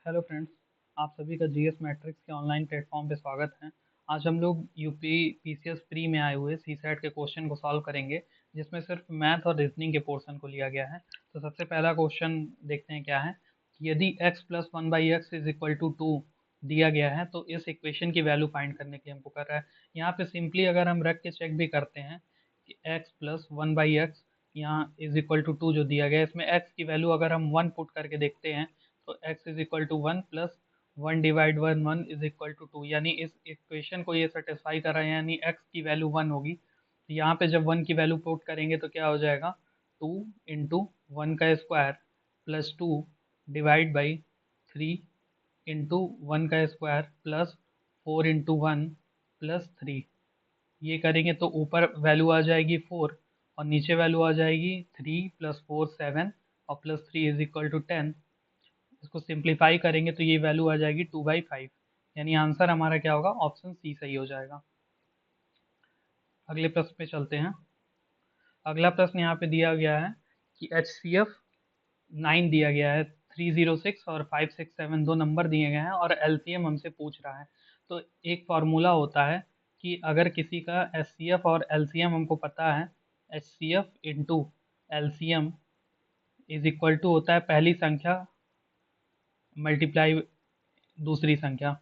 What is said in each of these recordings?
Hello friends. आप सभी का जीएस मैट्रिक्स के ऑनलाइन प्लेटफॉर्म पे स्वागत है। आज हम लोग यूपी पीसीएस प्री में आए हुए सी सेट के क्वेश्चन को सॉल्व करेंगे, जिसमें सिर्फ मैथ और रीजनिंग के पोर्शन को लिया गया है। तो सबसे पहला क्वेश्चन देखते हैं क्या है कि यदि x plus one by x is equal to two दिया गया है तो इस इक्वेशन की वैल्यू फाइंड करने के लिए हमको कर रहा है। यहाँ पे सिंपली अगर हम रख के चेक भी करते हैं कि x plus one by x यहाँ इज इक्वल टू टू जो दिया गया है, इसमें x की वैल्यू अगर हम वन पुट करके देखते हैं तो x is equal to one plus one divide one one is equal to two, two इस इक्वेशन को ये सेटिस्फाई कर रहा है, यानी x की वैल्यू वन होगी। तो यहाँ पे जब वन की वैल्यू पुट करेंगे तो क्या हो जाएगा, टू इंटू वन का square plus two divide by three into one का square plus four into one plus three. ये करेंगे तो ऊपर वैल्यू आ जाएगी फोर और नीचे वैल्यू आ जाएगी थ्री प्लस फोर सेवन और plus three is equal to ten. इसको सिंप्लीफाई करेंगे तो ये वैल्यू आ जाएगी टू बाई फाइव, यानी आंसर हमारा क्या होगा, ऑप्शन सी सही हो जाएगा। अगले प्रश्न पे चलते हैं। अगला प्रश्न यहाँ पे दिया गया है कि एच सी एफ नाइन दिया गया है, 306 और 567 दो नंबर दिए गए हैं और एलसीएम हमसे पूछ रहा है। तो एक फार्मूला होता है कि अगर किसी का एच सी एफ और एलसीएम हमको पता है, H C F into LCM is equal to होता है पहली संख्या मल्टीप्लाई दूसरी संख्या।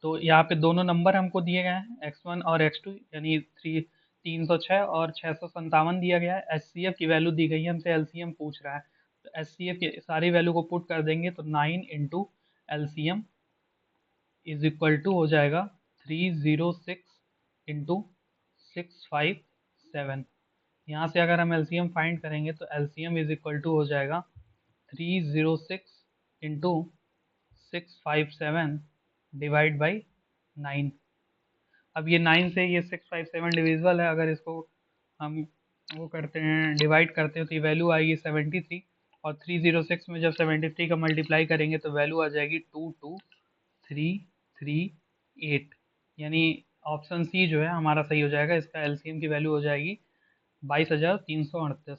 तो यहाँ पे दोनों नंबर हमको दिए गए हैं x1 और x2, यानी 306 और 657 दिया गया है। एचसीएफ की वैल्यू दी गई है, हमसे एलसीएम पूछ रहा है। तो एचसीएफ की सारी वैल्यू को पुट कर देंगे तो 9 into LCM is equal to हो जाएगा 306 इंटू 657। यहाँ से अगर हम एलसीएम फाइंड करेंगे तो एलसीएम इज इक्वल टू हो जाएगा 306 इंटू 657 डिवाइड बाई 9। अब ये 9 से ये 657 डिविजिबल है, अगर इसको हम वो करते हैं डिवाइड करते हैं तो ये वैल्यू आएगी 73, और 306 में जब 73 का मल्टीप्लाई करेंगे तो वैल्यू आ जाएगी 22338, यानी ऑप्शन सी जो है हमारा सही हो जाएगा। इसका एलसीएम की वैल्यू हो जाएगी 22,338।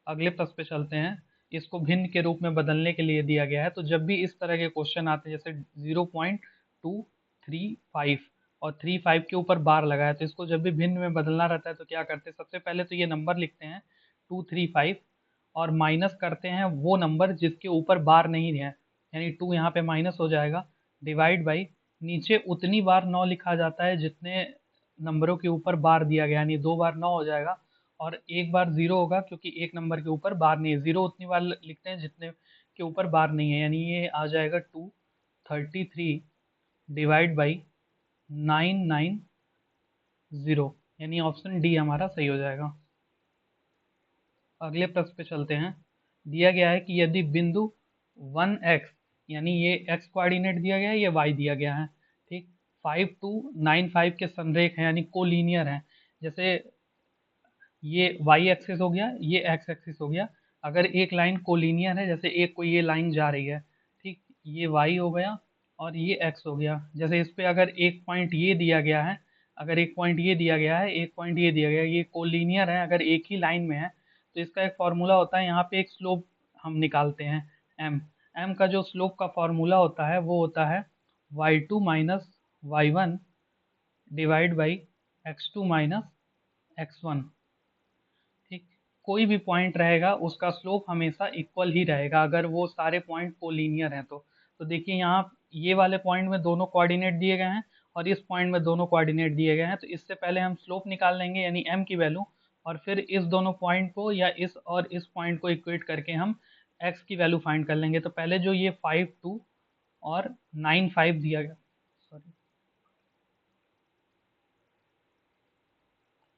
अगले प्रश्न पे चलते हैं। इसको भिन्न के रूप में बदलने के लिए दिया गया है। तो जब भी इस तरह के क्वेश्चन आते हैं जैसे 0.235 और 35 के ऊपर बार लगा है, तो इसको जब भी भिन्न में बदलना रहता है तो क्या करते हैं, सबसे पहले तो ये नंबर लिखते हैं 235 और माइनस करते हैं वो नंबर जिसके ऊपर बार नहीं है, यानी 2 यहाँ पे माइनस हो जाएगा, डिवाइड बाई नीचे उतनी बार 9 लिखा जाता है जितने नंबरों के ऊपर बार दिया गया, यानी दो बार 9 हो जाएगा और एक बार जीरो होगा, क्योंकि एक नंबर के ऊपर बार नहीं है। जीरो उतनी बार लिखते हैं जितने के ऊपर बार नहीं है, यानी ये आ जाएगा 233 डिवाइड बाई 990, यानी ऑप्शन डी हमारा सही हो जाएगा। अगले प्रश्न पे चलते हैं। दिया गया है कि यदि बिंदु 1x, यानी ये x कोऑर्डिनेट दिया गया है, ये y दिया गया है, ठीक, 5295 के संरेख हैं, यानी कोलिनियर हैं। जैसे ये y एक्सिस हो गया, ये x एक्सिस हो गया। अगर एक लाइन कोलिनियर है, जैसे एक कोई ये लाइन जा रही है, ठीक, ये y हो गया और ये x हो गया। जैसे इस पे अगर एक पॉइंट ये दिया गया है, अगर एक पॉइंट ये दिया गया है, एक पॉइंट ये दिया गया है, ये कोलिनियर है, अगर एक ही लाइन में है, तो इसका एक फार्मूला होता है, यहाँ पे एक स्लोप हम निकालते हैं m। m का जो स्लोप का फार्मूला होता है वो होता है y2 minus y1 divide by x2 minus x1। ठीक, कोई भी पॉइंट रहेगा उसका स्लोप हमेशा इक्वल ही रहेगा अगर वो सारे पॉइंट कोलिनियर हैं तो देखिए यहाँ ये वाले पॉइंट में दोनों कोऑर्डिनेट दिए गए हैं और इस पॉइंट में दोनों कोऑर्डिनेट दिए गए हैं, तो इससे पहले हम स्लोप निकाल लेंगे यानी m की वैल्यू, और फिर इस दोनों पॉइंट को या इस और इस पॉइंट को इक्वेट करके हम x की वैल्यू फाइंड कर लेंगे। तो पहले जो ये 52 और 95 दिया गया, सॉरी,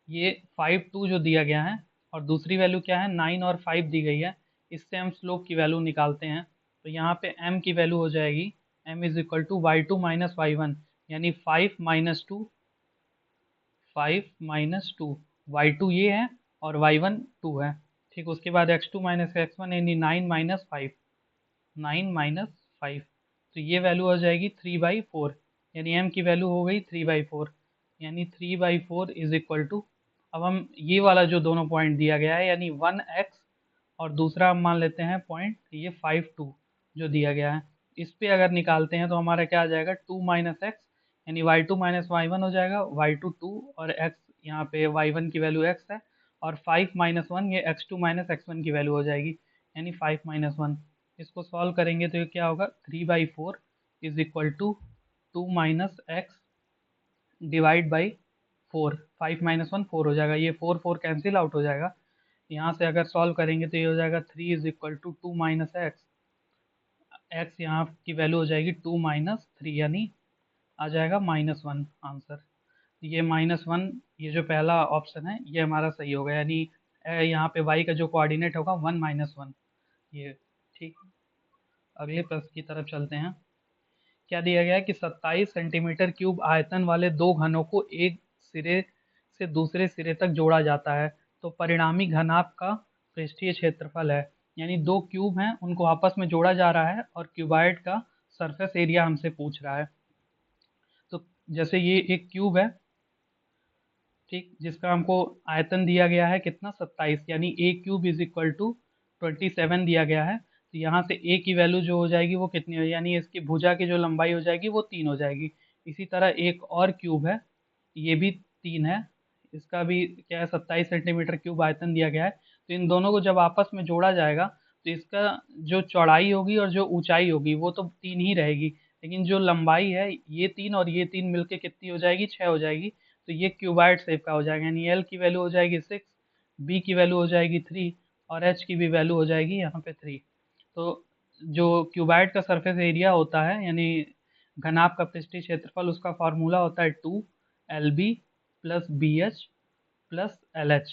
ये 52 जो दिया गया है और दूसरी वैल्यू क्या है 9 और 5 दी गई है, इससे हम स्लोप की वैल्यू निकालते हैं। तो यहाँ पे m की वैल्यू हो जाएगी m is equal to y two minus y one, यानी 5 माइनस टू वाई टू ये है और वाई वन टू है। ठीक, उसके बाद x2 माइनस एक्स वन, यानी 9 माइनस 5, तो ये वैल्यू हो जाएगी 3/4, यानी m की वैल्यू हो गई 3/4, यानी 3/4 इज इक्वल टू, अब हम ये वाला जो दोनों पॉइंट दिया गया है यानी 1x और दूसरा हम मान लेते हैं पॉइंट ये 52 जो दिया गया है, इस पे अगर निकालते हैं तो हमारा क्या आ जाएगा, 2 माइनस एक्स, यानी y two minus y one हो जाएगा, वाई टू टू और एक्स यहाँ पे वाई वन की वैल्यू एक्स है, और 5 माइनस वन ये x two minus x one की वैल्यू हो जाएगी, यानी 5 माइनस वन। इसको सॉल्व करेंगे तो ये क्या होगा, 3/4 is equal to 2 minus x divide by 4। 5 minus one 4 हो जाएगा, ये 4 4 कैंसिल आउट हो जाएगा। यहाँ से अगर सॉल्व करेंगे तो ये हो जाएगा 3 is equal to 2 minus x, x यहाँ की वैल्यू हो जाएगी 2 माइनस 3, यानी आ जाएगा -1 आंसर। ये -1, ये जो पहला ऑप्शन है ये हमारा सही होगा, यानी यहाँ पे y का जो कोऑर्डिनेट होगा 1 -1 ये। ठीक, अगले प्रश्न की तरफ चलते हैं। क्या दिया गया है कि 27 सेंटीमीटर क्यूब आयतन वाले दो घनों को एक सिरे से दूसरे सिरे तक जोड़ा जाता है, तो परिणामी घनाभ का पृष्ठीय क्षेत्रफल है। यानी दो क्यूब हैं, उनको आपस में जोड़ा जा रहा है और क्यूबाइड का सरफेस एरिया हमसे पूछ रहा है। तो जैसे ये एक क्यूब है, ठीक, जिसका हमको आयतन दिया गया है कितना, 27, यानी ए क्यूब इज इक्वल टू 27 दिया गया है। तो यहाँ से ए की वैल्यू जो हो जाएगी वो कितनी हो, यानी इसकी भुजा की जो लंबाई हो जाएगी वो 3 हो जाएगी। इसी तरह एक और क्यूब है, ये भी 3 है, इसका भी क्या है, 27 सेंटीमीटर क्यूब आयतन दिया गया है। तो इन दोनों को जब आपस में जोड़ा जाएगा तो इसका जो चौड़ाई होगी और जो ऊंचाई होगी वो तो 3 ही रहेगी, लेकिन जो लंबाई है ये 3 और ये 3 मिलके कितनी हो जाएगी, 6 हो जाएगी। तो ये क्यूबाइड शेप का हो जाएगा, यानी एल की वैल्यू हो जाएगी 6, बी की वैल्यू हो जाएगी 3 और एच की भी वैल्यू हो जाएगी यहाँ पे 3। तो जो क्यूबाइड का सरफेस एरिया होता है, यानी घनाभ का पृष्ठीय क्षेत्रफल, उसका फार्मूला होता है 2 LB plus BH plus LH।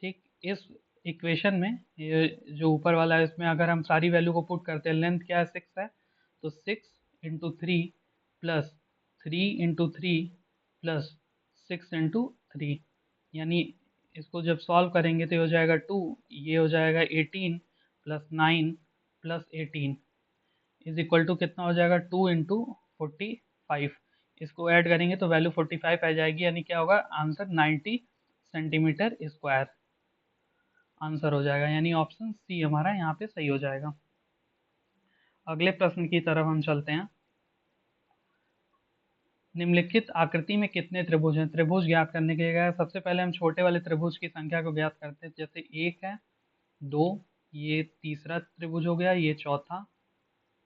ठीक, इस इक्वेशन में ये जो ऊपर वाला है इसमें अगर हम सारी वैल्यू को पुट करते हैं, लेंथ क्या है 6 है, तो 6 × 3 प्लस 3 × 3 प्लस 6 × 3, यानी इसको जब सॉल्व करेंगे तो ये हो जाएगा 2, ये हो जाएगा 18 plus 9 plus 18 is equal to कितना हो जाएगा, 2 × 45। इसको ऐड करेंगे तो वैल्यू 45 आ जाएगी, यानी क्या होगा आंसर, 90 सेंटीमीटर स्क्वायर आंसर हो जाएगा, यानी ऑप्शन सी हमारा यहाँ पे सही हो जाएगा। अगले प्रश्न की तरफ हम चलते हैं। निम्नलिखित आकृति में कितने त्रिभुज हैं, त्रिभुज ज्ञात करने के लिए सबसे पहले हम छोटे वाले त्रिभुज की संख्या को ज्ञात करते हैं। जैसे 1 है, 2, ये तीसरा त्रिभुज हो गया, ये चौथा,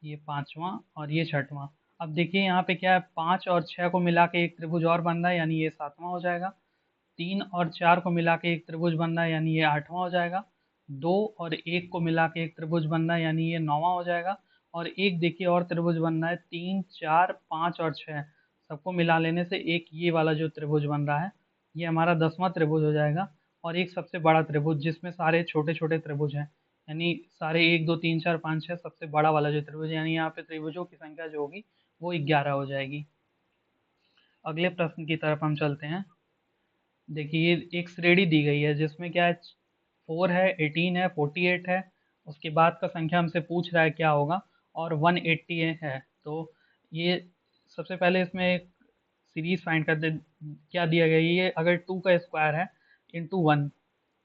ये पांचवा और ये छठवां। अब देखिए यहाँ पे क्या है, 5 और 6 को मिला के एक त्रिभुज और बन रहा है, यानी ये सातवां हो जाएगा। 3 और 4 को मिला के एक त्रिभुज बन रहा है, यानी ये आठवां हो जाएगा। 2 और 1 को मिला के एक त्रिभुज बन रहा है, यानी ये नौवां हो जाएगा। और एक देखिए और त्रिभुज बन रहा है, 3, 4, 5 और 6 सबको मिला लेने से एक ये वाला जो त्रिभुज बन रहा है ये हमारा 10वां त्रिभुज हो जाएगा। और एक सबसे बड़ा त्रिभुज जिसमें सारे छोटे छोटे त्रिभुज हैं, यानी सारे 1, 2, 3, 4, 5, 6 सबसे बड़ा वाला जो त्रिभुज है, यानी यहाँ पे त्रिभुजों की संख्या जो होगी वो 11 हो जाएगी। अगले प्रश्न की तरफ हम चलते हैं। देखिए एक श्रेणी दी गई है जिसमें क्या है, 4 है, 18 है, 48 है, उसके बाद का संख्या हमसे पूछ रहा है क्या होगा, और 180 है। तो ये सबसे पहले इसमें एक सीरीज फाइंड करते, क्या दिया गया है, ये अगर 2 का स्क्वायर है इंटू 1,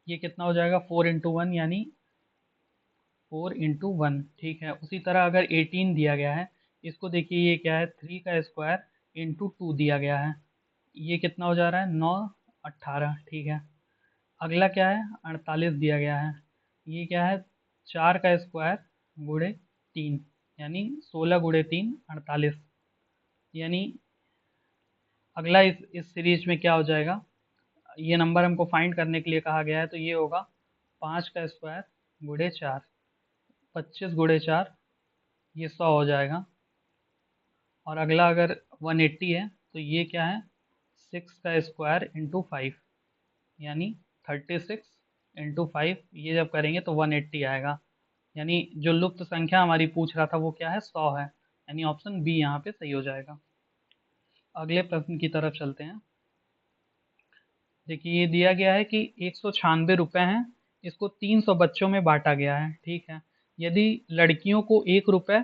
ये कितना हो जाएगा, 4 × 1, यानी 4 × 1। ठीक है, उसी तरह अगर 18 दिया गया है, इसको देखिए ये क्या है, 3 का स्क्वायर इंटू 2 दिया गया है, ये कितना हो जा रहा है, 9, 18। ठीक है, अगला क्या है, 48 दिया गया है, ये क्या है, 4 का स्क्वायर गुणे 3, यानी 16 × 3 48। यानी अगला इस सीरीज में क्या हो जाएगा, ये नंबर हमको फाइंड करने के लिए कहा गया है, तो ये होगा 5 का स्क्वायर गुणे 4, 25 × 4, ये 100 हो जाएगा। और अगला अगर 180 है तो ये क्या है, 6 का स्क्वायर इंटू 5, यानी 36 × 5, ये जब करेंगे तो 180 आएगा। यानी जो लुप्त संख्या हमारी पूछ रहा था वो क्या है, 100 है, यानी ऑप्शन बी यहाँ पे सही हो जाएगा। अगले प्रश्न की तरफ चलते हैं। देखिए ये दिया गया है कि 196 रुपये हैं, इसको 300 बच्चों में बांटा गया है। ठीक है, यदि लड़कियों को 1 रुपये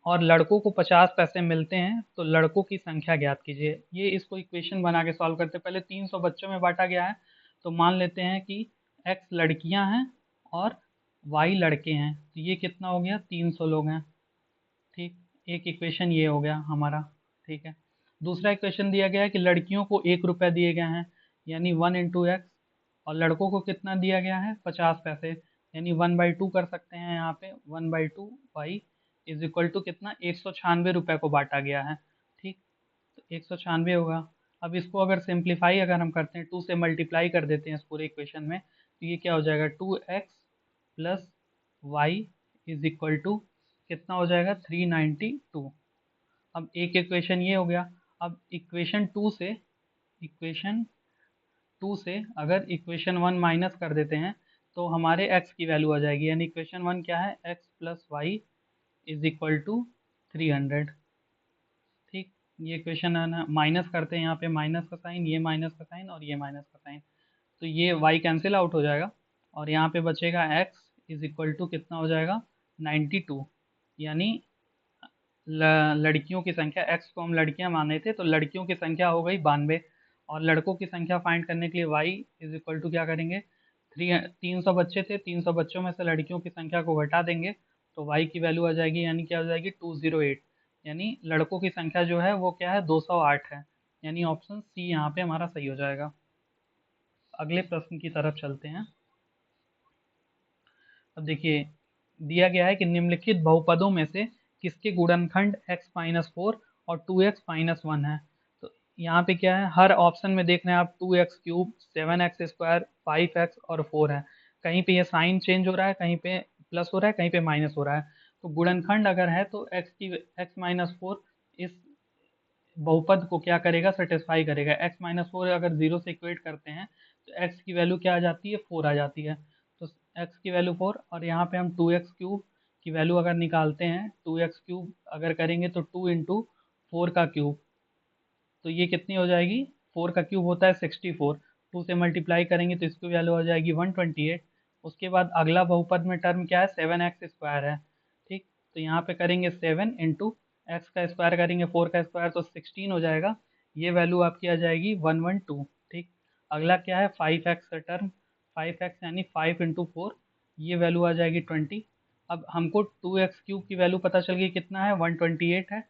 और लड़कों को 50 पैसे मिलते हैं तो लड़कों की संख्या ज्ञात कीजिए। ये इसको इक्वेशन बना के सॉल्व करते, पहले 300 बच्चों में बांटा गया है, तो मान लेते हैं कि x लड़कियां हैं और y लड़के हैं, तो ये कितना हो गया, 300 लोग हैं। ठीक, एक इक्वेशन ये हो गया हमारा। ठीक है, दूसरा इक्वेशन दिया गया है कि लड़कियों को 1 रुपया दिए गए हैं, यानी 1 × x, और लड़कों को कितना दिया गया है, 50 पैसे, यानी 1/2 कर सकते हैं यहाँ पे, 1/2 वाई इज इक्वल टू कितना, 196 रुपये को बांटा गया है। ठीक, तो 196 होगा। अब इसको अगर सिंप्लीफाई अगर हम करते हैं, 2 से मल्टीप्लाई कर देते हैं इस पूरे इक्वेशन में, तो ये क्या हो जाएगा, 2x plus y is equal to कितना हो जाएगा, 392। अब एक इक्वेशन ये हो गया। अब इक्वेशन टू से अगर इक्वेशन 1 माइनस कर देते हैं तो हमारे x की वैल्यू आ जाएगी, यानी इक्वेशन 1 क्या है, x plus y is equal to 300। ठीक, ये इक्वेशन है ना, माइनस करते हैं यहाँ पे, माइनस का साइन, ये माइनस का साइन और ये माइनस का साइन, तो ये y कैंसिल आउट हो जाएगा और यहाँ पे बचेगा x इज इक्वल टू कितना हो जाएगा, 92। यानी लड़कियों की संख्या, x को हम लड़कियां माने थे तो लड़कियों की संख्या हो गई 92, और लड़कों की संख्या फाइंड करने के लिए y इज इक्वल टू क्या करेंगे, 300 बच्चे थे, 300 बच्चों में से लड़कियों की संख्या को घटा देंगे तो y की वैल्यू आ जाएगी, यानी क्या हो जाएगी, 208। यानी लड़कों की संख्या जो है वो क्या है, 208 है, यानी ऑप्शन सी यहाँ पे हमारा सही हो जाएगा। अगले प्रश्न की तरफ चलते हैं। अब देखिए, दिया गया है कि निम्नलिखित बहुपदों में से किसके गुणनखंड x-4 और 2x-1 है। तो यहाँ पे क्या है, हर ऑप्शन में देख रहे हैं आप 2x³ 7x² 5x और 4 है, कहीं पे ये साइन चेंज हो रहा है, कहीं पे प्लस हो रहा है, कहीं पे माइनस हो रहा है। तो गुणनखंड अगर है तो x-4 इस बहुपद को क्या करेगा, सेटिस्फाई करेगा। x-4 अगर 0 से इक्वेट करते हैं तो x की वैल्यू क्या आ जाती है, 4 आ जाती है, तो x की वैल्यू 4, और यहाँ पे हम 2x³ की वैल्यू अगर निकालते हैं, 2x³ अगर करेंगे तो 2 × 4 का क्यूब, तो ये कितनी हो जाएगी, 4 का क्यूब होता है 64, 2 से मल्टीप्लाई करेंगे तो इसकी वैल्यू हो जाएगी 128। उसके बाद अगला बहुपद में टर्म क्या है, 7x² है। ठीक, तो यहाँ पे करेंगे 7 × x का स्क्वायर करेंगे 4 का स्क्वायर तो 16 हो जाएगा, ये वैल्यू आपकी आ जाएगी 112। ठीक, अगला क्या है, 5x का टर्म, 5x यानी 5 × 4, ये वैल्यू आ जाएगी 20। अब हमको 2x³ की वैल्यू पता चल गई कितना है, 128 है,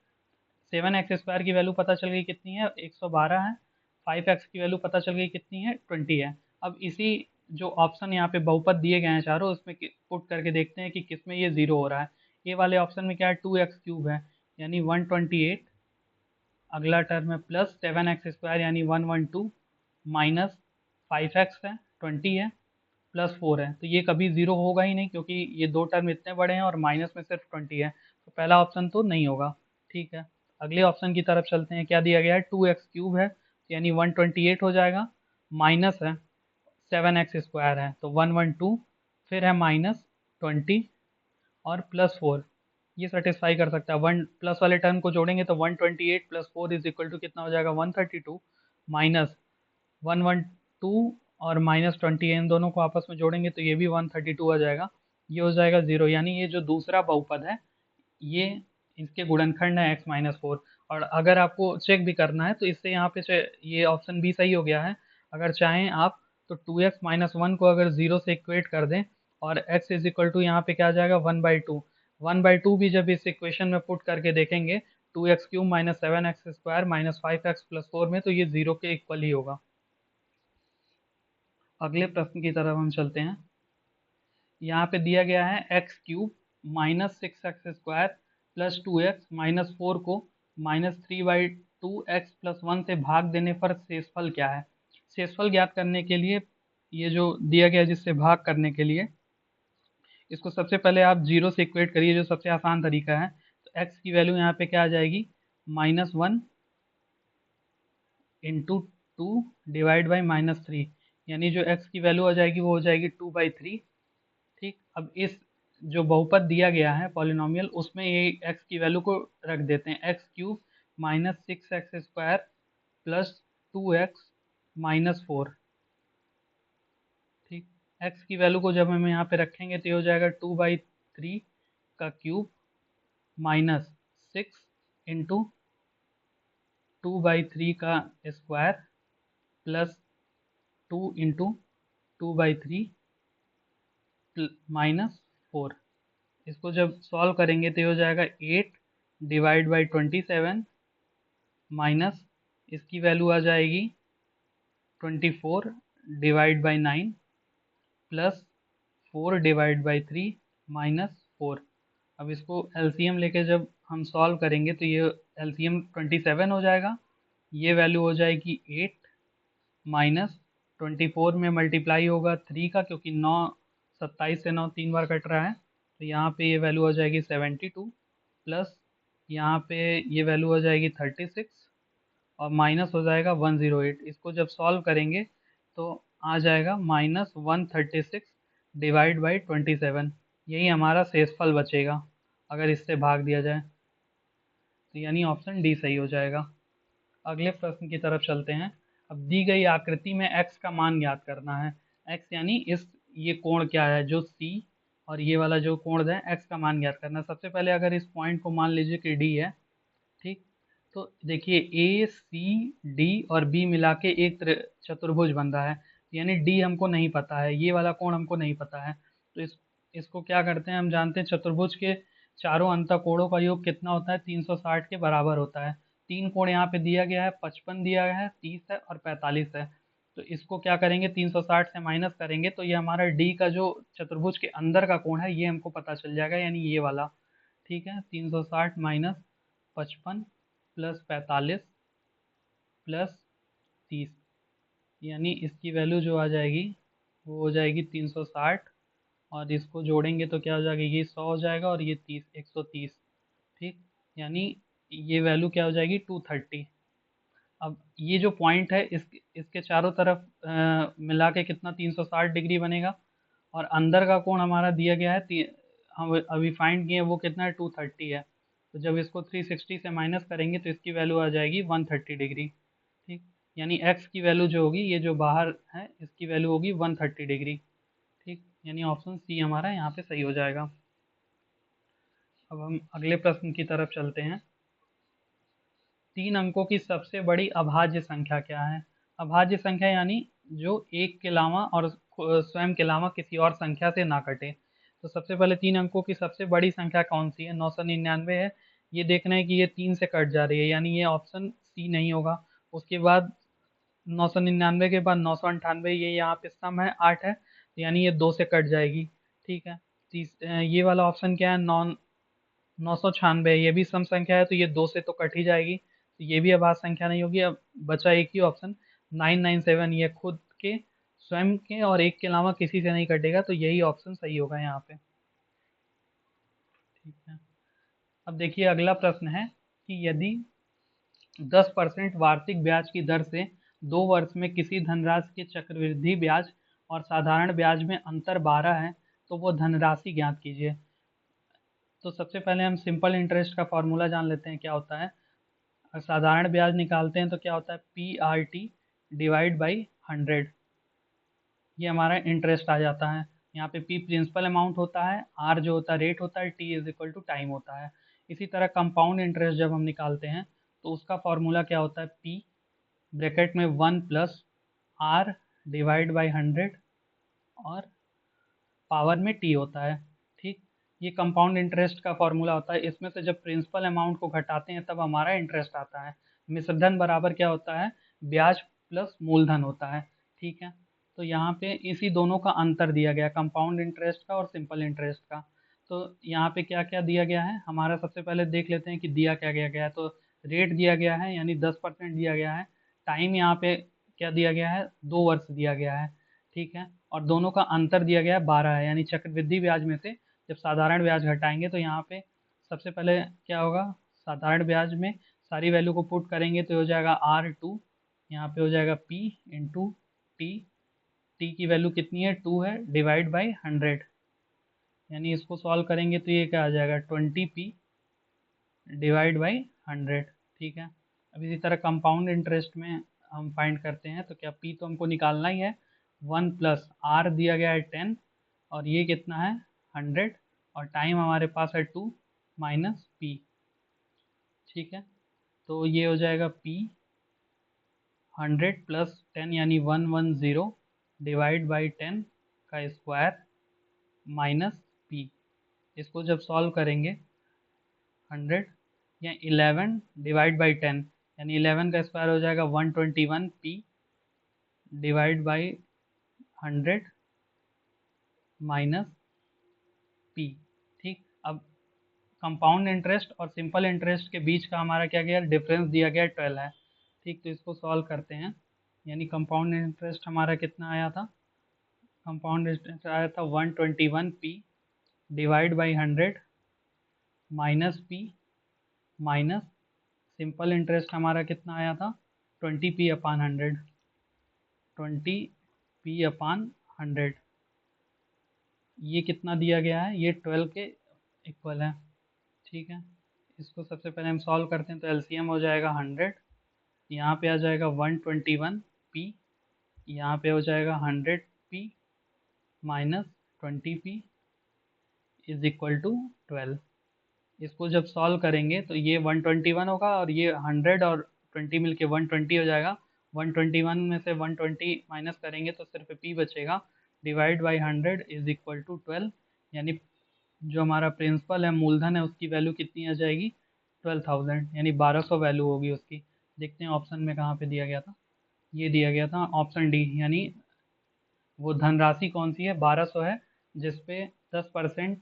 7x² की वैल्यू पता चल गई कितनी है, 112 है, 5x की वैल्यू पता चल गई कितनी है, 20 है। अब इसी जो ऑप्शन यहाँ पे बहुपद दिए गए हैं चारों, उसमें पुट करके देखते हैं कि किसमें ये 0 हो रहा है। ए वाले ऑप्शन में क्या है, 2x³ है, यानी 128, अगला टर्म है प्लस 7x² यानी 112, माइनस 5x है 20 है, प्लस 4 है, तो ये कभी 0 होगा ही नहीं क्योंकि ये दो टर्म इतने बड़े हैं और माइनस में सिर्फ 20 है, तो पहला ऑप्शन तो नहीं होगा। ठीक है, अगले ऑप्शन की तरफ चलते हैं। क्या दिया गया है, 2x³ है, यानी 128 हो जाएगा, माइनस है 7x² है तो 112, फिर है माइनस 20 और प्लस 4, ये सेटिस्फाई कर सकता है। वन प्लस वाले टर्म को जोड़ेंगे तो 128 प्लस 4 इज इक्वल टू कितना हो जाएगा, 132, माइनस 112 और माइनस 20, इन दोनों को आपस में जोड़ेंगे तो ये भी 132 आ जाएगा, ये हो जाएगा 0, यानी ये जो दूसरा बहुपद है ये इसके गुणनखंड है x-4। और अगर आपको चेक भी करना है तो इससे यहाँ पे ये ऑप्शन भी सही हो गया है। अगर चाहें आप तो 2x-1 को अगर 0 से इक्वेट कर दें और x इज इक्वल टू यहाँ पे क्या आ जाएगा, 1/2, 1/2 भी जब इस इक्वेशन में पुट करके देखेंगे 2x³ minus 7x² minus 5x plus 4 में, तो ये 0 के इक्वल ही होगा। अगले प्रश्न की तरफ हम चलते हैं। यहाँ पे दिया गया है x³ minus 6x² plus 2x minus 4 को -3/2x प्लस 1 से भाग देने पर शेषफल क्या है। शेषफल ज्ञात करने के लिए ये जो दिया गया जिससे भाग करने के लिए, इसको सबसे पहले आप 0 से इक्वेट करिए, जो सबसे आसान तरीका है। तो x की वैल्यू यहाँ पे क्या आ जाएगी, -1 इंटू 2 डिवाइड बाई -3, यानी जो x की वैल्यू आ जाएगी वो हो जाएगी 2/3। ठीक, अब इस जो बहुपद दिया गया है पॉलिनोमियल, उसमें ये x की वैल्यू को रख देते हैं, x³ minus 6x² plus 2x minus 4। ठीक, x की वैल्यू को जब हम यहाँ पे रखेंगे तो ये हो जाएगा 2/3 का क्यूब माइनस 6 इंटू 2/3 का स्क्वायर प्लस 2 इंटू 2/3 माइनस 4। इसको जब सॉल्व करेंगे तो ये हो जाएगा 8 डिवाइड बाई 27 माइनस इसकी वैल्यू आ जाएगी 24 divide by 9 plus 4 divide by 3 minus 4। अब इसको एलसीएम लेके जब हम सॉल्व करेंगे तो ये एलसीएम 27 हो जाएगा, ये वैल्यू हो जाएगी 8 माइनस 24 में मल्टीप्लाई होगा 3 का, क्योंकि 9 27 से 9 3 बार कट रहा है, तो यहाँ पे ये वैल्यू हो जाएगी 72 प्लस यहाँ पे ये वैल्यू हो जाएगी 36 और माइनस हो जाएगा 108। इसको जब सॉल्व करेंगे तो आ जाएगा -136 डिवाइड बाई 27। यही हमारा शेषफल बचेगा अगर इससे भाग दिया जाए, तो यानी ऑप्शन डी सही हो जाएगा। अगले प्रश्न की तरफ चलते हैं। अब दी गई आकृति में x का मान ज्ञात करना है। x यानी इस ये कोण क्या है जो C और ये वाला जो कोण है, x का मान ज्ञात करना है। सबसे पहले अगर इस पॉइंट को मान लीजिए कि D है, ठीक, तो देखिए A C D और B मिला के एक चतुर्भुज बन रहा है, यानी D हमको नहीं पता है, ये वाला कोण हमको नहीं पता है, तो इसको क्या करते हैं, हम जानते हैं चतुर्भुज के चारों अंतःकोणों का योग कितना होता है, 360 के बराबर होता है। तीन कोण यहाँ पे दिया गया है, 55 दिया गया है, 30 है और 45 है। तो इसको क्या करेंगे, 360 से माइनस करेंगे तो ये हमारा डी का जो चतुर्भुज के अंदर का कोण है ये हमको पता चल जाएगा, यानी ये वाला। ठीक है, 360 माइनस 55 प्लस 45 प्लस 30, यानी इसकी वैल्यू जो आ जाएगी वो हो जाएगी 360, और इसको जोड़ेंगे तो क्या हो जाएगा, ये 100 हो जाएगा और ये 30 130। ठीक, यानी ये वैल्यू क्या हो जाएगी 230। अब ये जो पॉइंट है इसके चारों तरफ मिला के कितना 360 डिग्री बनेगा, और अंदर का कोण हमारा दिया गया है हम अभी फाइंड किए वो कितना है 230 है। तो जब इसको 360 से माइनस करेंगे तो इसकी वैल्यू आ जाएगी 130 डिग्री। ठीक, यानी x की वैल्यू जो होगी, ये जो बाहर है इसकी वैल्यू होगी 130 डिग्री। ठीक, यानी ऑप्शन सी हमारा यहाँ पे सही हो जाएगा। अब हम अगले प्रश्न की तरफ चलते हैं। 3 अंकों की सबसे बड़ी अभाज्य संख्या क्या है? अभाज्य संख्या यानी जो एक के अलावा और स्वयं के अलावा किसी और संख्या से ना कटे। तो सबसे पहले 3 अंकों की सबसे बड़ी संख्या कौन सी है? 999 है। ये देखना है कि ये 3 से कट जा रही है, यानी ये ऑप्शन सी नहीं होगा। उसके बाद 999 के बाद 998, ये यहाँ पे सम है 8 है, तो यानी ये 2 से कट जाएगी। ठीक है, ये वाला ऑप्शन क्या है, 996, ये भी सम संख्या है, तो ये 2 से तो कट ही जाएगी, तो ये भी अभाज्य संख्या नहीं होगी। अब बचा एक ही ऑप्शन 997, ये खुद के स्वयं के और एक के अलावा किसी से नहीं कटेगा, तो यही ऑप्शन सही होगा यहाँ पे। ठीक है, अब देखिए अगला प्रश्न है कि यदि 10% वार्षिक ब्याज की दर से 2 वर्ष में किसी धनराशि के चक्रवृद्धि ब्याज और साधारण ब्याज में अंतर 12 है, तो वो धनराशि ज्ञात कीजिए। तो सबसे पहले हम सिंपल इंटरेस्ट का फॉर्मूला जान लेते हैं क्या होता है। साधारण ब्याज निकालते हैं तो क्या होता है, PRT डिवाइड बाई 100, ये हमारा इंटरेस्ट आ जाता है। यहाँ पे P प्रिंसिपल अमाउंट होता है, R जो होता है रेट होता है, T is equal to time होता है। इसी तरह कंपाउंड इंटरेस्ट जब हम निकालते हैं तो उसका फॉर्मूला क्या होता है, P ब्रैकेट में 1 प्लस R डिवाइड बाई 100 और पावर में T होता है। ठीक, ये कंपाउंड इंटरेस्ट का फॉर्मूला होता है। इसमें से जब प्रिंसिपल अमाउंट को घटाते हैं तब हमारा इंटरेस्ट आता है। मिश्रधन बराबर क्या होता है, ब्याज प्लस मूलधन होता है। ठीक है, तो यहाँ पे इसी दोनों का अंतर दिया गया, कंपाउंड इंटरेस्ट का और सिंपल इंटरेस्ट का। तो यहाँ पे क्या क्या दिया गया है हमारा, सबसे पहले देख लेते हैं कि दिया क्या गया है। तो रेट दिया गया है यानी 10% दिया गया है। टाइम यहाँ पे क्या दिया गया है, 2 वर्ष दिया गया है। ठीक है, और दोनों का अंतर दिया गया है 12 है, यानी चक्रवृद्धि ब्याज में से जब साधारण ब्याज घटाएंगे तो यहाँ पे सबसे पहले क्या होगा, साधारण ब्याज में सारी वैल्यू को पुट करेंगे तो हो जाएगा R2, यहाँ पे हो जाएगा P इंटू टी। टी की वैल्यू कितनी है, 2 है, डिवाइड बाई 100, यानी इसको सॉल्व करेंगे तो ये क्या आ जाएगा 20P डिवाइड बाई 100। ठीक है, अब इसी तरह कंपाउंड इंटरेस्ट में हम फाइंड करते हैं तो क्या P तो हमको निकालना ही है, 1 प्लस R दिया गया है 10 और ये कितना है 100, और टाइम हमारे पास है 2 माइनस P। ठीक है, तो ये हो जाएगा P 100 प्लस 10 यानी 110 डिवाइड बाई 10 का स्क्वायर माइनस P। इसको जब सॉल्व करेंगे 100 या 11 डिवाइड बाई 10, यानी 11 का स्क्वायर हो जाएगा 121p divide by 100 minus p। ठीक, अब कंपाउंड इंटरेस्ट और सिंपल इंटरेस्ट के बीच का हमारा क्या गया, डिफरेंस दिया गया 12 है। ठीक, तो इसको सॉल्व करते हैं। यानी कंपाउंड इंटरेस्ट हमारा कितना आया था, कंपाउंड इंटरेस्ट आया था 121p divide by 100 minus p minus simple interest हमारा कितना आया था 20p अपान 100, 20p अपान 100। ये कितना दिया गया है, ये 12 के इक्वल है। ठीक है, इसको सबसे पहले हम सॉल्व करते हैं तो एलसीएम हो जाएगा 100, यहाँ पे आ जाएगा 121p, यहाँ पे हो जाएगा 100p minus 20p is equal to 12। इसको जब सॉल्व करेंगे तो ये 121 होगा और ये 100 और 20 मिलके 120 हो जाएगा। 121 में से 120 माइनस करेंगे तो सिर्फ p बचेगा, divide by 100 is equal to 12। यानी जो हमारा प्रिंसिपल है, मूलधन है, उसकी वैल्यू कितनी आ जाएगी 12,000, यानी 1200 वैल्यू होगी उसकी। देखते हैं ऑप्शन में कहाँ पे दिया गया था, ये दिया गया था ऑप्शन डी, यानी वो धनराशि कौन सी है, 1200 है, जिसपे 10%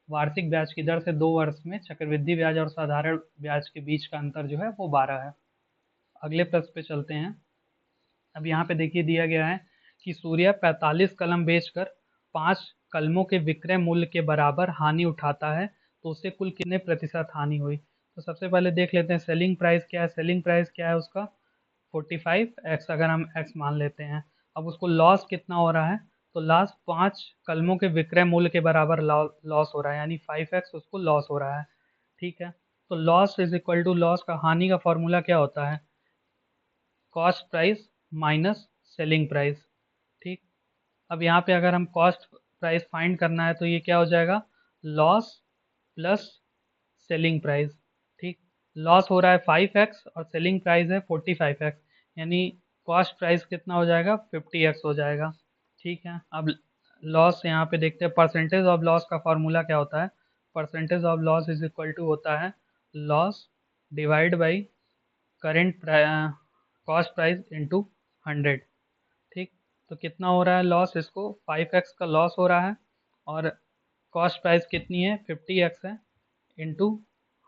वार्षिक ब्याज की दर से 2 वर्ष में चक्रवृद्धि ब्याज और साधारण ब्याज के बीच का अंतर जो है वो 12 है। अगले प्रश्न पे चलते हैं। अब यहाँ पे देखिए दिया गया है कि सूर्य 45 कलम बेचकर 5 कलमों के विक्रय मूल्य के बराबर हानि उठाता है, तो उससे कुल कितने प्रतिशत हानि हुई। तो सबसे पहले देख लेते हैं सेलिंग प्राइस क्या है। सेलिंग प्राइस क्या है उसका 45x, अगर हम x मान लेते हैं। अब उसको लॉस कितना हो रहा है, तो लॉस 5 कलमों के विक्रय मूल्य के बराबर लॉस हो रहा है, यानी 5x उसको लॉस हो रहा है। ठीक है, तो loss is equal to loss का हानि का फॉर्मूला क्या होता है, cost price minus selling price. ठीक, अब यहाँ पे अगर हम कॉस्ट प्राइस फाइंड करना है तो ये क्या हो जाएगा, लॉस प्लस सेलिंग प्राइस। ठीक, लॉस हो रहा है 5x और सेलिंग प्राइस है 45x, यानी कॉस्ट प्राइस कितना हो जाएगा 50x हो जाएगा। ठीक है, अब लॉस यहाँ पे देखते हैं, परसेंटेज ऑफ लॉस का फॉर्मूला क्या होता है, percentage of loss is equal to होता है loss divide by current cost price into 100। ठीक, तो कितना हो रहा है लॉस, इसको 5x का लॉस हो रहा है और कॉस्ट प्राइस कितनी है 50x है, इंटू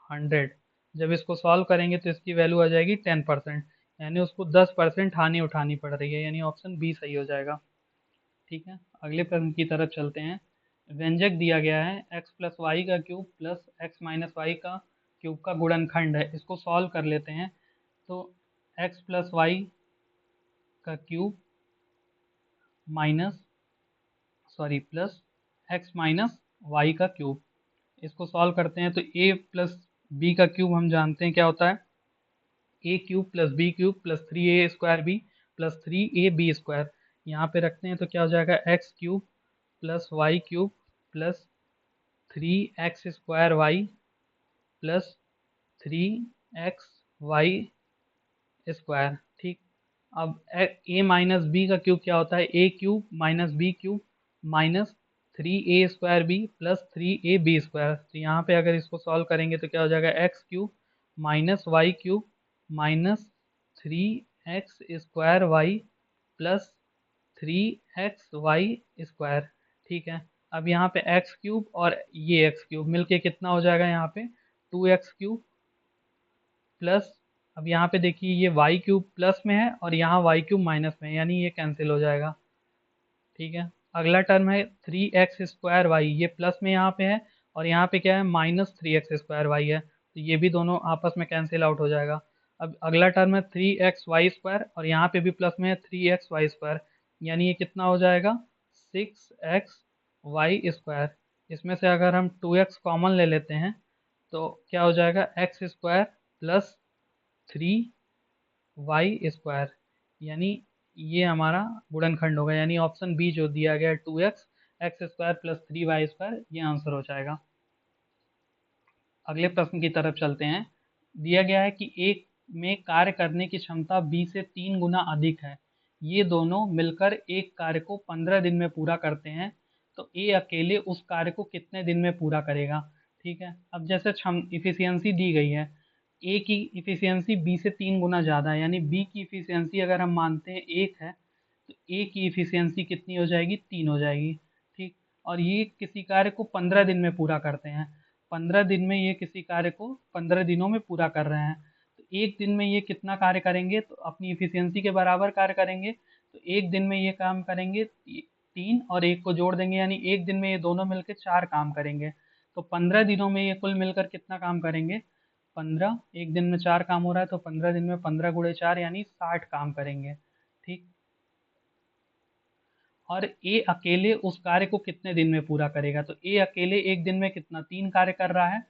100। जब इसको सॉल्व करेंगे तो इसकी वैल्यू आ जाएगी 10%, यानी उसको 10% हानि उठानी पड़ रही है, यानी ऑप्शन बी सही हो जाएगा। ठीक है, अगले प्रश्न की तरफ चलते हैं। व्यंजक दिया गया है x प्लस वाई का cube plus x minus Y का क्यूब का गुणनखंड है, इसको सॉल्व कर लेते हैं। तो x प्लस वाई का cube minus sorry plus x minus Y का क्यूब, इसको सॉल्व करते हैं तो a प्लस बी का क्यूब हम जानते हैं क्या होता है, A cube plus B cube plus 3a² B plus 3ab square. यहाँ पे रखते हैं तो क्या हो जाएगा x cube plus Y cube plus 3x² Y plus 3xy square. ठीक, अब ए माइनस बी का क्यूब क्या होता है, A cube minus B cube minus 3a² B plus 3ab square. तो यहाँ पे अगर इसको सॉल्व करेंगे तो क्या हो जाएगा x cube minus y cube minus 3x² Y plus 3xy square. ठीक है, अब यहाँ पे एक्स क्यूब और ये एक्स क्यूब मिलके कितना हो जाएगा, यहाँ पे 2x क्यूब प्लस, अब यहाँ पे देखिए ये वाई क्यूब प्लस में है और यहाँ वाई क्यूब माइनस में है, यानी ये कैंसिल हो जाएगा। ठीक है, अगला टर्म है 3x² वाई, ये प्लस में यहाँ पे है और यहाँ पे क्या है माइनस 3x² वाई है, तो ये भी दोनों आपस में कैंसिल आउट हो जाएगा। अब अगला टर्म है 3xy² और यहाँ पे भी प्लस में है 3xy², यानी ये कितना हो जाएगा 6xy स्क्वायर। इसमें से अगर हम 2x कॉमन ले लेते हैं तो क्या हो जाएगा एक्स स्क्वायर प्लस 3y², यानी ये हमारा गुणनखंड होगा, यानी ऑप्शन बी जो दिया गया है 2x प्लस 3y², ये आंसर हो जाएगा। अगले प्रश्न की तरफ चलते हैं। दिया गया है कि एक में कार्य करने की क्षमता बी से 3 गुना अधिक है, ये दोनों मिलकर एक कार्य को 15 दिन में पूरा करते हैं, तो ए अकेले उस कार्य को कितने दिन में पूरा करेगा। ठीक है, अब जैसे इफिशियंसी दी गई है ए की इफ़िशियंसी बी से 3 गुना ज़्यादा है, यानी बी की इफ़िशियंसी अगर हम मानते हैं 1 है, तो ए की इफ़िशियंसी कितनी हो जाएगी? 3 हो जाएगी, ठीक। और ये किसी कार्य को 15 दिन में पूरा करते हैं, 15 दिन में ये किसी कार्य को 15 दिनों में पूरा कर रहे हैं। तो 1 दिन में ये कितना कार्य करेंगे? तो अपनी इफ़िशियंसी के बराबर कार्य करेंगे, तो 1 दिन में ये काम करेंगे 3 और 1 को जोड़ देंगे, यानी 1 दिन में ये दोनों मिलकर 4 काम करेंगे। तो 15 दिनों में ये कुल मिलकर कितना काम करेंगे? 15, 1 दिन में 4 काम हो रहा है, तो 15 दिन में 15 गुणे 4 यानी 60 काम करेंगे, ठीक। और ए अकेले उस कार्य को कितने दिन में पूरा करेगा? तो ए अकेले 1 दिन में कितना 3 कार्य कर रहा है,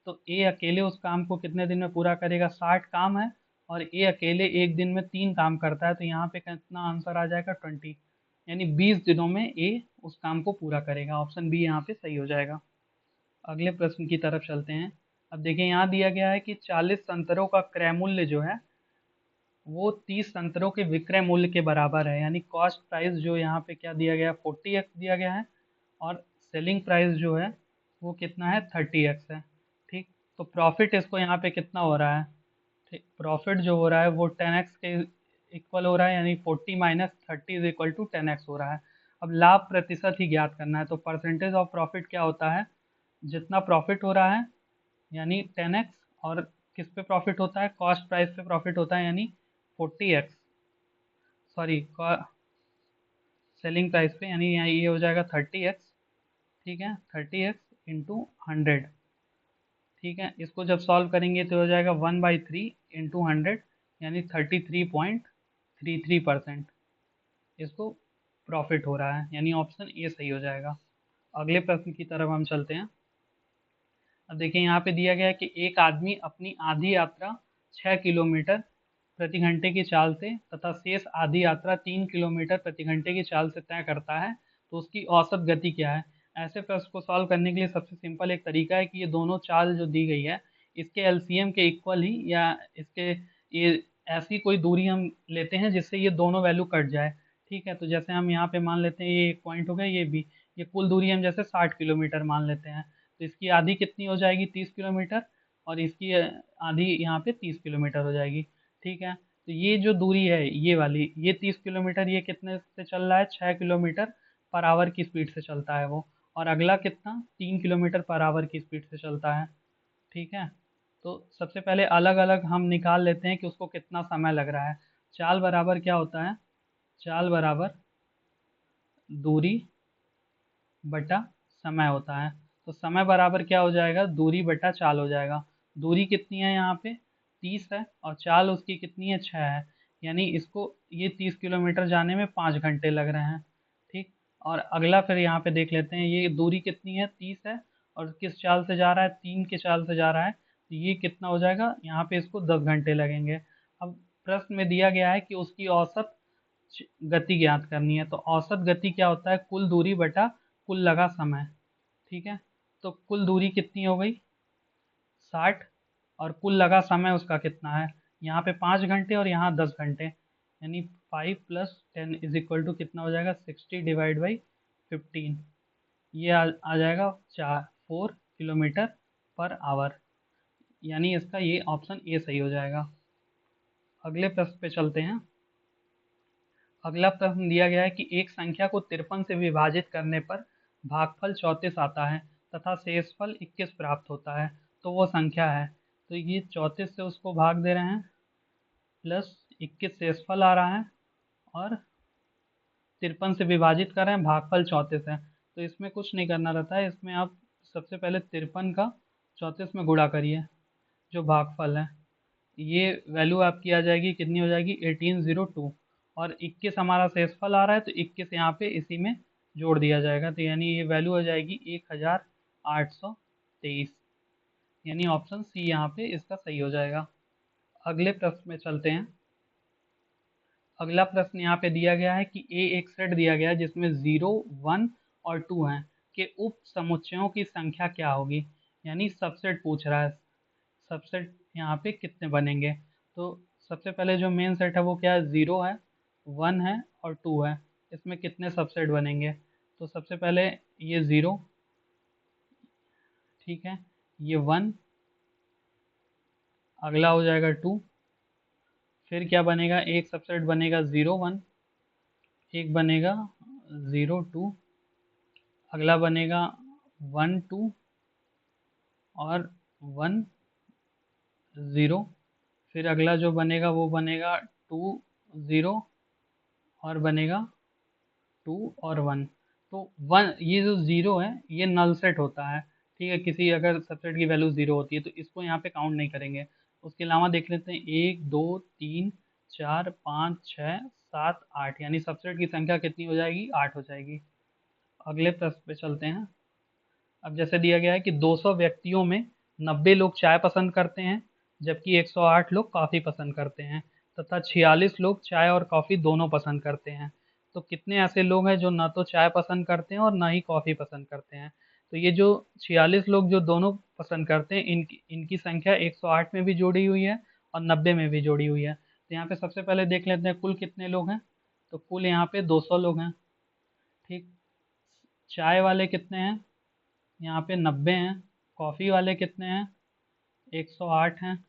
तो ए अकेले उस काम को कितने दिन में पूरा करेगा? 60 काम है, और ए अकेले 1 दिन में 3 काम करता है, तो यहाँ पे कितना आंसर आ जाएगा? 20, यानी 20 दिनों में ए उस काम को पूरा करेगा। ऑप्शन बी यहाँ पे सही हो जाएगा। अगले प्रश्न की तरफ चलते हैं। अब देखिए यहाँ दिया गया है कि 40 संतरों का क्रय मूल्य जो है वो 30 संतरों के विक्रय मूल्य के बराबर है, यानी कॉस्ट प्राइस जो यहाँ पे क्या दिया गया है? 40x दिया गया है, और सेलिंग प्राइस जो है वो कितना है? 30x है, ठीक। तो प्रॉफिट इसको यहाँ पे कितना हो रहा है? ठीक, प्रॉफिट जो हो रहा है वो 10x के इक्वल हो रहा है, यानी 40 minus 30 is equal to 10x हो रहा है। अब लाभ प्रतिशत ही ज्ञात करना है, तो परसेंटेज ऑफ प्रॉफिट क्या होता है? जितना प्रॉफिट हो रहा है यानी 10x, और किस पे प्रॉफिट होता है? कॉस्ट प्राइस पे प्रॉफिट होता है, यानी 40x, सॉरी सेलिंग प्राइस पे, यानी यहाँ ये हो जाएगा 30x, ठीक है, 30x इंटू 100, ठीक है। इसको जब सॉल्व करेंगे तो हो जाएगा 1/3 इंटू 100, यानी 33.33% इसको प्रॉफिट हो रहा है, यानी ऑप्शन ए सही हो जाएगा। अगले प्रश्न की तरफ हम चलते हैं। अब देखिए यहाँ पे दिया गया है कि एक आदमी अपनी आधी यात्रा 6 किलोमीटर प्रति घंटे की चाल से तथा शेष आधी यात्रा 3 किलोमीटर प्रति घंटे की चाल से तय करता है, तो उसकी औसत गति क्या है? ऐसे प्रश्न को सॉल्व करने के लिए सबसे सिंपल एक तरीका है कि ये दोनों चाल जो दी गई है इसके एलसीएम के इक्वल ही, या इसके ये ऐसी कोई दूरी हम लेते हैं जिससे ये दोनों वैल्यू कट जाए, ठीक है। तो जैसे हम यहाँ पे मान लेते हैं ये एक पॉइंट हो गया, ये भी, ये कुल दूरी हम जैसे 60 किलोमीटर मान लेते हैं, तो इसकी आधी कितनी हो जाएगी? 30 किलोमीटर, और इसकी आधी यहाँ पे 30 किलोमीटर हो जाएगी, ठीक है। तो ये जो दूरी है ये वाली, ये 30 किलोमीटर, ये कितने से चल रहा है? 6 किलोमीटर पर आवर की स्पीड से चलता है वो, और अगला कितना? 3 किलोमीटर पर आवर की स्पीड से चलता है, ठीक है। तो सबसे पहले अलग अलग हम निकाल लेते हैं कि उसको कितना समय लग रहा है। चाल बराबर क्या होता है? चाल बराबर दूरी बटा समय होता है। तो समय बराबर क्या हो जाएगा? दूरी बटा चाल हो जाएगा। दूरी कितनी है यहाँ पे? 30 है, और चाल उसकी कितनी है? 6 है, यानी इसको ये 30 किलोमीटर जाने में 5 घंटे लग रहे हैं, ठीक। और अगला फिर यहाँ पे देख लेते हैं, ये दूरी कितनी है? 30 है, और किस चाल से जा रहा है? 3 के चाल से जा रहा है, तो ये कितना हो जाएगा? यहाँ पे इसको 10 घंटे लगेंगे। अब प्रश्न में दिया गया है कि उसकी औसत गति ज्ञात करनी है, तो औसत गति क्या होता है? कुल दूरी बटा कुल लगा समय, ठीक है। तो कुल दूरी कितनी हो गई? 60, और कुल लगा समय उसका कितना है? यहाँ पे 5 घंटे और यहाँ 10 घंटे, यानी 5 + 10 इज इक्वल टू कितना हो जाएगा? 60 डिवाइड बाई 15, ये आ जाएगा 4 किलोमीटर पर आवर, यानी इसका ये ऑप्शन ए सही हो जाएगा। अगले प्रश्न पे चलते हैं। अगला प्रश्न दिया गया है कि एक संख्या को 53 से विभाजित करने पर भागफल 34 आता है तथा शेषफल 21 प्राप्त होता है, तो वो संख्या है। तो ये 34 से उसको भाग दे रहे हैं, प्लस 21 शेषफल आ रहा है, और 53 से विभाजित कर रहे हैं, भागफल 34 है। तो इसमें कुछ नहीं करना रहता है, इसमें आप सबसे पहले 53 का 34 में गुणा करिए, जो भागफल है, ये वैल्यू आपकी आ जाएगी, कितनी हो जाएगी? 1802, और 21 हमारा शेषफल आ रहा है, तो 21 यहाँ पे इसी में जोड़ दिया जाएगा, तो यानी ये वैल्यू हो जाएगी 1823, यानी ऑप्शन सी यहाँ पे इसका सही हो जाएगा। अगले प्रश्न में चलते हैं। अगला प्रश्न यहाँ पे दिया गया है कि ए एक सेट दिया गया है जिसमें 0, 1 और 2 हैं, के उप समुच्चयों की संख्या क्या होगी? यानी सबसेट पूछ रहा है। सबसेट यहाँ पे कितने बनेंगे? तो सबसे पहले जो मेन सेट है वो क्या है? 0 है, 1 है और 2 है। इसमें कितने सबसेट बनेंगे? तो सबसे पहले ये 0, ठीक है, ये 1, अगला हो जाएगा 2, फिर क्या बनेगा, एक सबसेट बनेगा 0 1, एक बनेगा 0 2, अगला बनेगा 1 2 और 1 0, फिर अगला जो बनेगा वो बनेगा 2 0 और बनेगा 2 और 1। तो 1, ये जो 0 है ये नल सेट होता है, ठीक है, किसी अगर सबसेट की वैल्यू 0 होती है तो इसको यहाँ पे काउंट नहीं करेंगे। उसके अलावा देख लेते हैं 1 2 3 4 5 6 7 8, यानी सबसेट की संख्या कितनी हो जाएगी, 8 हो जाएगी। अगले प्रश्न पे चलते हैं। अब जैसे दिया गया है कि 200 व्यक्तियों में 90 लोग चाय पसंद करते हैं, जबकि 108 लोग कॉफ़ी पसंद करते हैं, तथा 46 लोग चाय और कॉफ़ी दोनों पसंद करते हैं। तो कितने ऐसे लोग हैं जो ना तो चाय पसंद करते हैं और ना ही कॉफ़ी पसंद करते हैं। तो ये जो 46 लोग जो दोनों पसंद करते हैं, इनकी इनकी संख्या 108 में भी जोड़ी हुई है और 90 में भी जोड़ी हुई है। तो यहाँ पे सबसे पहले देख लेते हैं कुल कितने लोग हैं। तो कुल यहाँ पे 200 लोग हैं, ठीक। चाय वाले कितने हैं, यहाँ पे 90 हैं। कॉफ़ी वाले कितने हैं, 108 हैं।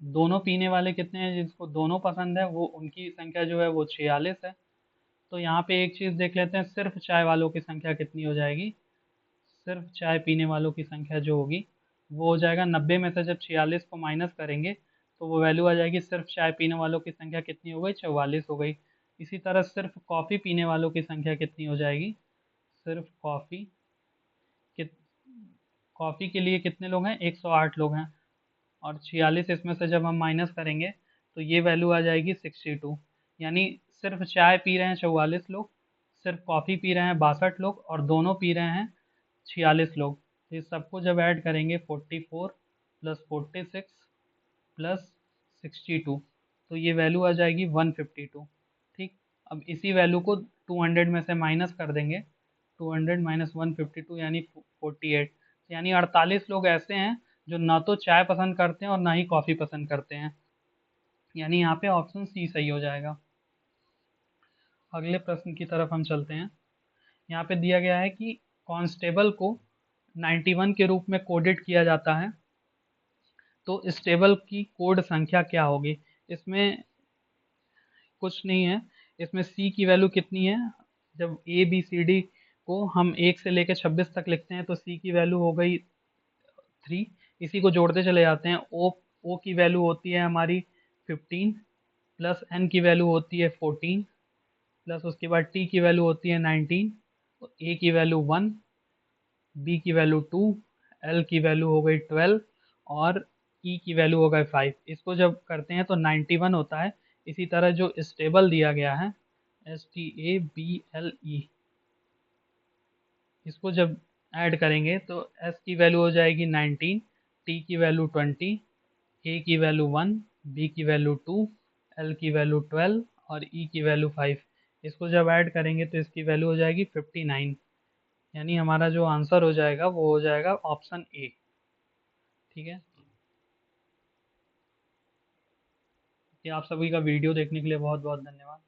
दोनों पीने वाले कितने हैं, जिसको दोनों पसंद है वो उनकी संख्या जो है वो 46 है। तो यहाँ पे एक चीज़ देख लेते हैं, सिर्फ चाय वालों की संख्या कितनी हो जाएगी। सिर्फ चाय पीने वालों की संख्या जो होगी वो हो जाएगा 90 में से जब 46 को माइनस करेंगे तो वो वैल्यू आ जाएगी, सिर्फ चाय पीने वालों की संख्या कितनी हो गई, 44 हो गई। इसी तरह सिर्फ कॉफ़ी पीने वालों की संख्या कितनी हो जाएगी, सिर्फ कित कॉफ़ी के लिए कितने लोग हैं, 108 लोग हैं, और 46 इसमें से जब हम माइनस करेंगे तो ये वैल्यू आ जाएगी 62। यानी सिर्फ चाय पी रहे हैं 44 लोग, सिर्फ कॉफ़ी पी रहे हैं 62 लोग, और दोनों पी रहे हैं 46 लोग। तो इस सबको जब ऐड करेंगे 44 प्लस 46 प्लस 62, तो ये वैल्यू आ जाएगी 152, ठीक। अब इसी वैल्यू को 200 में से माइनस कर देंगे, 200 माइनस 152 यानी 48। यानी 48 लोग ऐसे हैं जो ना तो चाय पसंद करते हैं और ना ही कॉफ़ी पसंद करते हैं, यानी यहाँ पे ऑप्शन सी सही हो जाएगा। अगले प्रश्न की तरफ हम चलते हैं। यहाँ पे दिया गया है कि कांस्टेबल को 91 के रूप में कोडेड किया जाता है, तो इस टेबल की कोड संख्या क्या होगी। इसमें कुछ नहीं है, इसमें सी की वैल्यू कितनी है, जब ए बी सी डी को हम 1 से लेकर 26 तक लिखते हैं तो सी की वैल्यू हो गई 3। इसी को जोड़ते चले जाते हैं। ओ की वैल्यू होती है हमारी 15, प्लस एन की वैल्यू होती है 14, प्लस उसके बाद टी की वैल्यू होती है 19, ए की वैल्यू 1, बी की वैल्यू 2, एल की वैल्यू हो गई 12 और ई की वैल्यू हो गई 5। इसको जब करते हैं तो 91 होता है। इसी तरह जो स्टेबल दिया गया है STABLE, इसको जब ऐड करेंगे तो एस की वैल्यू हो जाएगी 19, टी की वैल्यू 20, ए की वैल्यू 1, बी की वैल्यू 2, एल की वैल्यू 12 और ई की वैल्यू 5। इसको जब ऐड करेंगे तो इसकी वैल्यू हो जाएगी 59, यानी हमारा जो आंसर हो जाएगा वो हो जाएगा ऑप्शन ए, ठीक है। कि आप सभी का वीडियो देखने के लिए बहुत बहुत धन्यवाद।